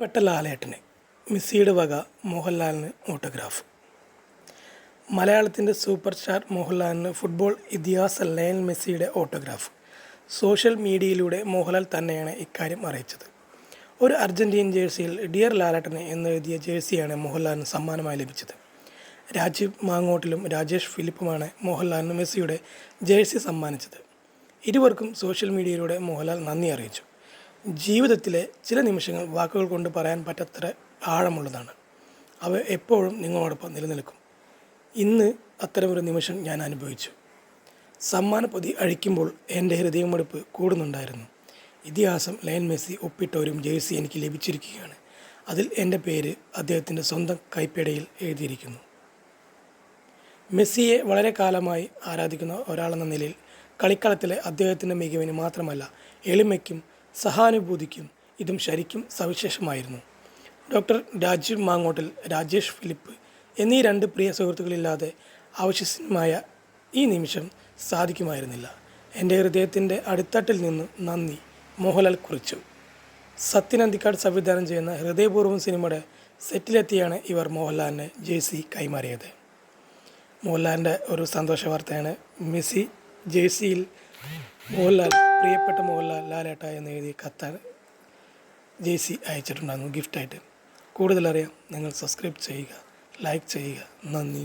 പ്രിയപ്പെട്ട ലാലേട്ടന് മെസ്സിയുടെ വക മോഹൻലാലിന് ഓട്ടോഗ്രാഫ്. മലയാളത്തിൻ്റെ സൂപ്പർ സ്റ്റാർ മോഹൻലാലിന് ഫുട്ബോൾ ഇതിഹാസ ലയണൽ മെസ്സിയുടെ ഓട്ടോഗ്രാഫ്. സോഷ്യൽ മീഡിയയിലൂടെ മോഹൻലാൽ തന്നെയാണ് ഇക്കാര്യം അറിയിച്ചത്. ഒരു അർജൻറ്റീൻ ജേഴ്സിയിൽ ഡിയർ ലാലേട്ടന് എന്നെഴുതിയ ജേഴ്സിയാണ് മോഹൻലാലിന് സമ്മാനമായി ലഭിച്ചത്. രാജീവ് മാങ്ങോട്ടിലും രാജേഷ് ഫിലിപ്പുമാണ് മോഹൻലാലിന് മെസ്സിയുടെ ജേഴ്സി സമ്മാനിച്ചത്. ഇരുവർക്കും സോഷ്യൽ മീഡിയയിലൂടെ മോഹൻലാൽ നന്ദി അറിയിച്ചു. ജീവിതത്തിലെ ചില നിമിഷങ്ങൾ വാക്കുകൾ കൊണ്ട് പറയാൻ പറ്റാത്ര ആഴമുള്ളതാണ്. അവ എപ്പോഴും നിങ്ങളോടൊപ്പം നിലനിൽക്കും. ഇന്ന് അത്തരമൊരു നിമിഷം ഞാൻ അനുഭവിച്ചു. സമ്മാനപ്പൊതി അഴിക്കുമ്പോൾ എൻ്റെ ഹൃദയമെടുപ്പ് കൂടുന്നുണ്ടായിരുന്നു. ഇതിഹാസം ലയണൽ മെസ്സി ഒപ്പിട്ട ഒരു ജേഴ്സി എനിക്ക് ലഭിച്ചിരിക്കുകയാണ്. അതിൽ എൻ്റെ പേര് അദ്ദേഹത്തിൻ്റെ സ്വന്തം കൈപ്പേടയിൽ എഴുതിയിരിക്കുന്നു. മെസ്സിയെ വളരെ കാലമായി ആരാധിക്കുന്ന ഒരാളെന്ന നിലയിൽ കളിക്കളത്തിലെ അദ്ദേഹത്തിൻ്റെ മികവിന് മാത്രമല്ല, എളിമയ്ക്കും സഹാനുഭൂതിക്കും ഇതും ശരിക്കും സവിശേഷമായിരുന്നു. ഡോക്ടർ രാജീവ് മാങ്ങോട്ടിൽ, രാജേഷ് ഫിലിപ്പ് എന്നീ രണ്ട് പ്രിയ സുഹൃത്തുക്കളില്ലാതെ ആവശ്യമായ ഈ നിമിഷം സാധിക്കുമായിരുന്നില്ല. എൻ്റെ ഹൃദയത്തിൻ്റെ അടിത്തട്ടിൽ നിന്ന് നന്ദി, മോഹൻലാൽ കുറിച്ചു. സത്യൻ അന്തിക്കാട് സംവിധാനം ചെയ്യുന്ന ഹൃദയപൂർവ്വം സിനിമയുടെ സെറ്റിലെത്തിയാണ് ഇവർ മോഹൻലാലിന് ജേഴ്സി കൈമാറിയത്. മോഹൻലാലിൻ്റെ ഒരു സന്തോഷ വാർത്തയാണ്. മെസ്സി ജേഴ്സിയിൽ മോഹൻലാൽ, പ്രിയപ്പെട്ട മോഹൻലാൽ, ലാലേട്ട എന്ന് എഴുതിയ കത്താണ് ജേഴ്സി അയച്ചിട്ടുണ്ടായിരുന്നു ഗിഫ്റ്റായിട്ട്. കൂടുതലറിയാം നിങ്ങൾ സബ്സ്ക്രൈബ് ചെയ്യുക, ലൈക്ക് ചെയ്യുക. നന്ദി.